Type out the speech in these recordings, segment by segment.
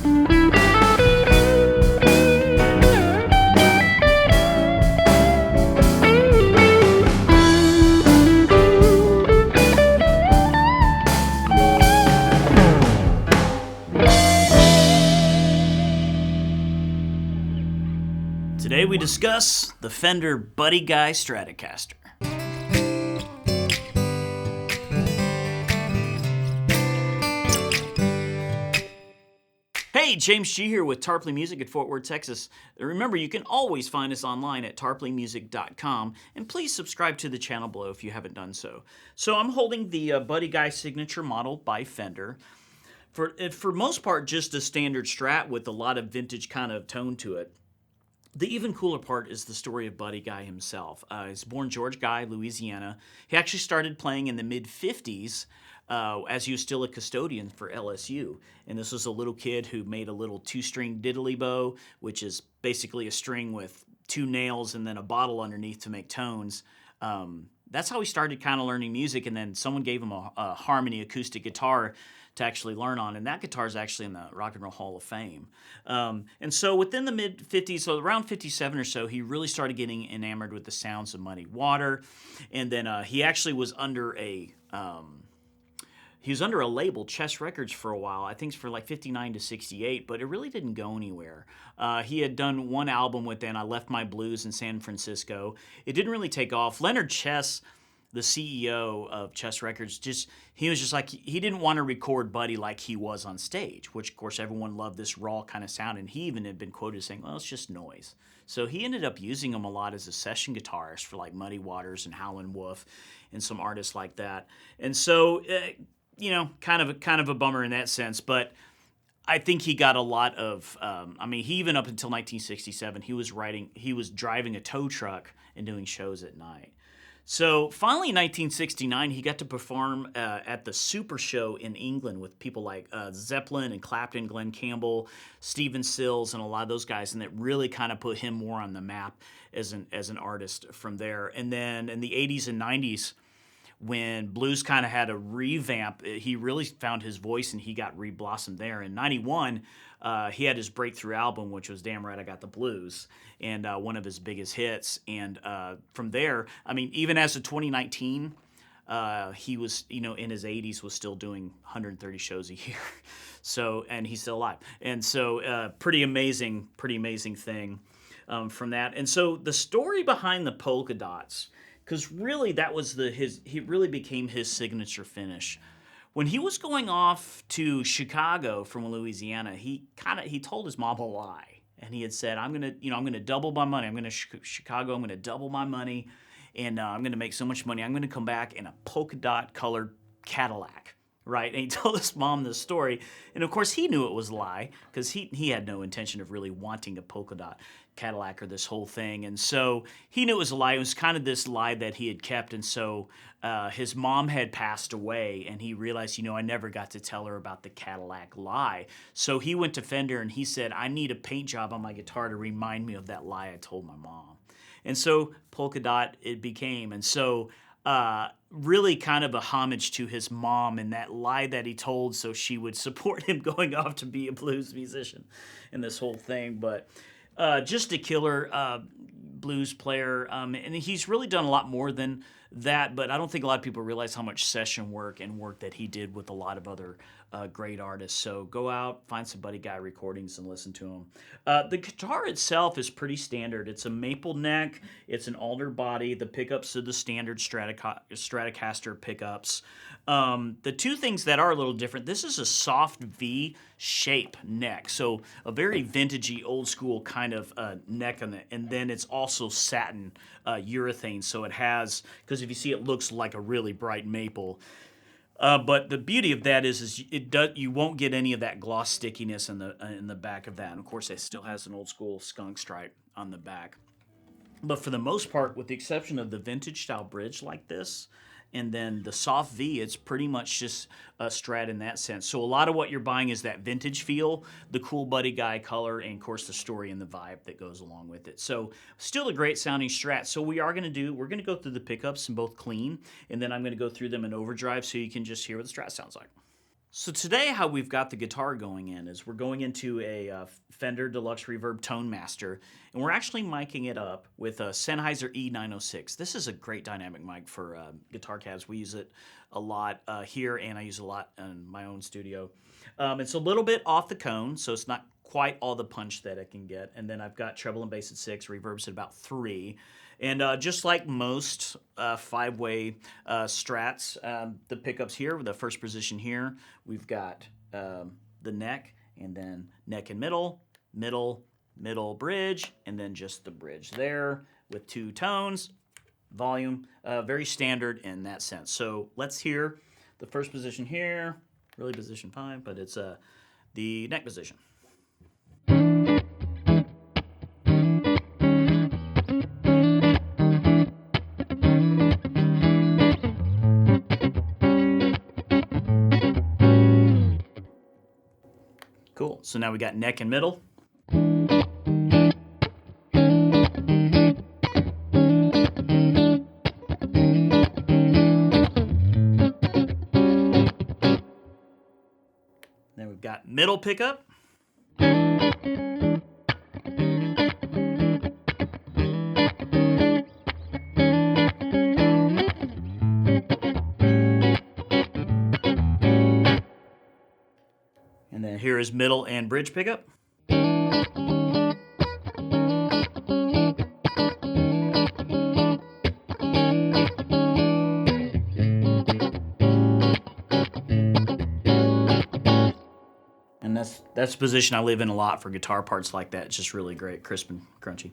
Today we discuss the Fender Buddy Guy Stratocaster. Hey, James G here with Tarpley Music at Fort Worth, Texas. Remember, you can always find us online at tarpleymusic.com, and please subscribe to the channel below if you haven't done so. So I'm holding the Buddy Guy signature model by Fender. For most part, just a standard Strat with a lot of vintage kind of tone to it. The even cooler part is the story of Buddy Guy himself. He's born George Guy, Louisiana. He actually started playing in the mid-50s as he was still a custodian for LSU. And this was a little kid who made a little two-string diddly bow, which is basically a string with two nails and then a bottle underneath to make tones. That's how he started kind of learning music, and then someone gave him a harmony acoustic guitar to actually learn on, and that guitar is actually in the Rock and Roll Hall of Fame. And so within the mid-50s, so around 57 or so, he really started getting enamored with the sounds of Muddy Water, and then he actually was under a label, Chess Records, for a while. I think it's for like 59 to 68, but it really didn't go anywhere. He had done one album with then I Left My Blues in San Francisco. It didn't really take off. Leonard Chess, the CEO of Chess Records, he was just like, he didn't want to record Buddy like he was on stage, which of course everyone loved this raw kind of sound, and he even had been quoted saying, well, it's just noise. So he ended up using him a lot as a session guitarist for like Muddy Waters and Howlin' Wolf and some artists like that. And so, kind of a bummer in that sense, but I think he got a lot of, he even up until 1967, he was driving a tow truck and doing shows at night. So finally in 1969, he got to perform at the Super Show in England with people like Zeppelin and Clapton, Glenn Campbell, Stephen Stills, and a lot of those guys, and that really kind of put him more on the map as an artist from there. And then in the 80s and 90s, when blues kind of had a revamp, he really found his voice and he got re-blossomed there. In 91, he had his breakthrough album, which was Damn Right I Got the Blues, and one of his biggest hits. And from there, even as of 2019, he was, in his 80s, was still doing 130 shows a year. So, and he's still alive. And so, pretty amazing thing from that. And so the story behind the polka dots, because really that was he really became his signature finish. When he was going off to Chicago from Louisiana, he told his mom a lie, and he had said, I'm gonna double my money. I'm gonna Chicago. I'm gonna double my money, and I'm gonna make so much money. I'm gonna come back in a polka dot colored Cadillac, right? And he told his mom this story, and of course he knew it was a lie because he had no intention of really wanting a polka dot Cadillac or this whole thing, and so he knew it was a lie. It was kind of this lie that he had kept, and so his mom had passed away, and he realized, I never got to tell her about the Cadillac lie. So he went to Fender and he said, I need a paint job on my guitar to remind me of that lie I told my mom. And so polka dot it became, and so really kind of a homage to his mom and that lie that he told so she would support him going off to be a blues musician and this whole thing. But just a killer blues player, and he's really done a lot more than that, but I don't think a lot of people realize how much session work and work that he did with a lot of other great artists. So go out, find some Buddy Guy recordings and listen to them. The guitar itself is pretty standard. It's a maple neck, it's an alder body, the pickups are the standard Stratocaster pickups. The two things that are a little different, this is a soft V shape neck, so a very vintagey, old school kind of neck on it, and then it's also satin urethane, so it has, because if you see, it looks like a really bright maple. But the beauty of that is you won't get any of that gloss stickiness in the back of that. And of course, it still has an old school skunk stripe on the back. But for the most part, with the exception of the vintage style bridge like this, and then the soft V, it's pretty much just a Strat in that sense. So a lot of what you're buying is that vintage feel, the cool Buddy Guy color, and of course the story and the vibe that goes along with it. So still a great sounding Strat. So we're going to go through the pickups in both clean, and then I'm going to go through them in overdrive so you can just hear what the Strat sounds like. So today how we've got the guitar going in is we're going into a Fender Deluxe Reverb Tone Master, and we're actually miking it up with a Sennheiser E906. This is a great dynamic mic for guitar cabs. We use it a lot here, and I use it a lot in my own studio. It's a little bit off the cone, so it's not quite all the punch that it can get. And then I've got treble and bass at 6, reverbs at about 3. And just like most 5-way Strats, the pickups here, the first position here, we've got the neck, and then neck and middle, middle, middle, bridge, and then just the bridge there with 2 tones, volume, very standard in that sense. So let's hear the first position here, really position 5, but it's the neck position. Cool. So now we got neck and middle. Then we've got middle pickup. And then here is middle and bridge pickup. And that's the position I live in a lot for guitar parts like that. It's just really great, crisp and crunchy.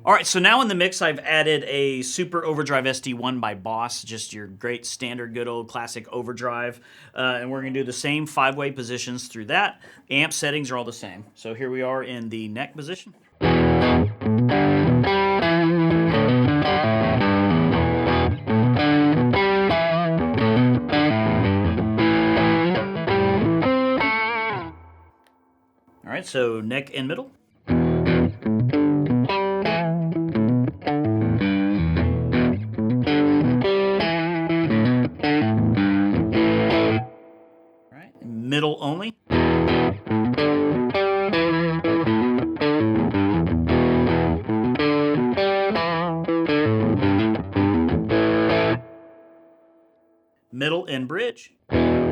All right, so now in the mix, I've added a Super Overdrive SD1 by Boss, just your great standard, good old classic overdrive. And we're going to do the same 5-way positions through that. Amp settings are all the same. So here we are in the neck position. All right, so neck and middle. Middle only. Middle and bridge. And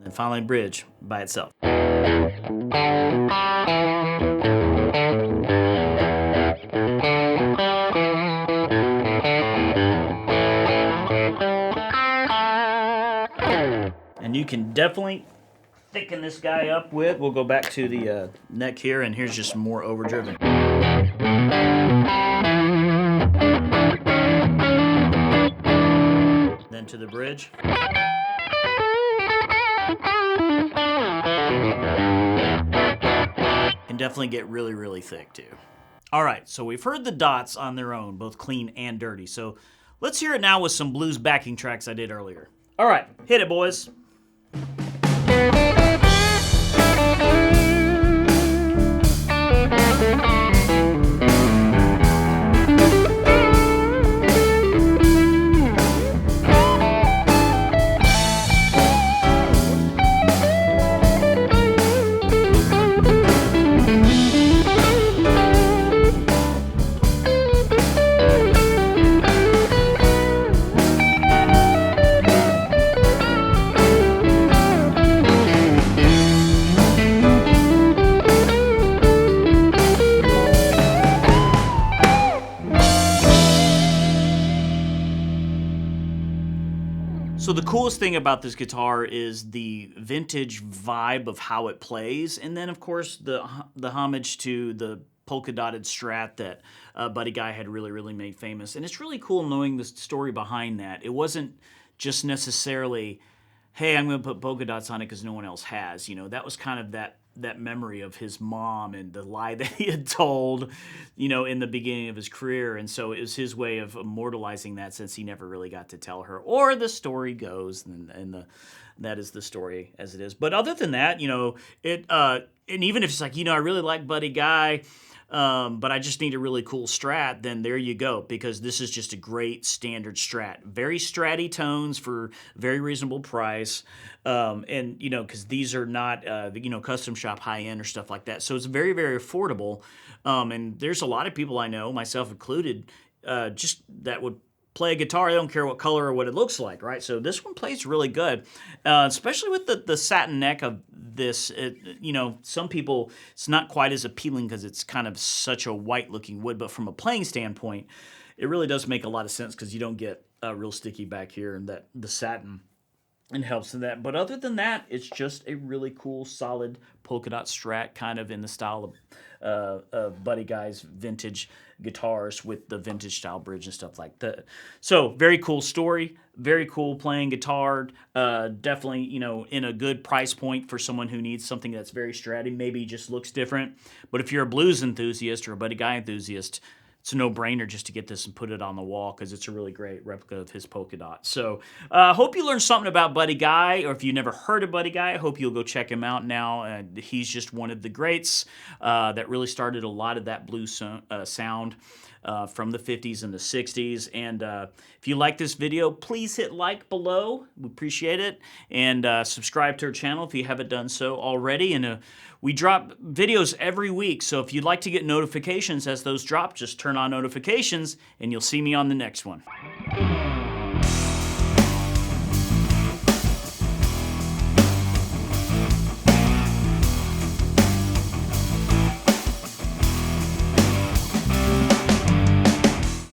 then finally bridge by itself. And you can definitely thicken this guy up with, we'll go back to the neck here, and here's just more overdriven. Then to the bridge. And definitely get really, really thick too. All right, so we've heard the dots on their own, both clean and dirty. So let's hear it now with some blues backing tracks I did earlier. All right, hit it, boys. So the coolest thing about this guitar is the vintage vibe of how it plays, and then of course the homage to the polka dotted Strat that Buddy Guy had really made famous. And it's really cool knowing the story behind that. It wasn't just necessarily, hey, I'm going to put polka dots on it because no one else has. You know, that was kind of that that memory of his mom and the lie that he had told, you know, in the beginning of his career. And so it was his way of immortalizing that, since he never really got to tell her, or the story goes, and that is the story as it is. But other than that, you know, and even if it's like, you know, I really like Buddy Guy, but I just need a really cool Strat, then there you go, because this is just a great standard Strat. Very Stratty tones for very reasonable price. And, you know, because these are not, you know, custom shop high-end or stuff like that. So it's very, very affordable. And there's a lot of people I know, myself included, just that would play a guitar. They don't care what color or what it looks like, right? So this one plays really good, especially with the satin neck of this. You know, some people, it's not quite as appealing because it's kind of such a white-looking wood, but from a playing standpoint, it really does make a lot of sense because you don't get real sticky back here, and that the satin and helps in that. But other than that, it's just a really cool, solid polka dot Strat, kind of in the style of Buddy Guy's vintage guitars with the vintage style bridge and stuff like that. So very cool story, very cool playing guitar. Definitely, you know, in a good price point for someone who needs something that's very Stratty, maybe just looks different. But if you're a blues enthusiast or a Buddy Guy enthusiast, it's a no-brainer just to get this and put it on the wall, because it's a really great replica of his polka dot. So hope you learned something about Buddy Guy, or if you never heard of Buddy Guy, I hope you'll go check him out now. He's just one of the greats that really started a lot of that blues sound from the 50s and the 60s. And if you like this video, please hit like below. We appreciate it. And subscribe to our channel if you haven't done so already. And we drop videos every week, so if you'd like to get notifications as those drop, just turn on notifications, and you'll see me on the next one.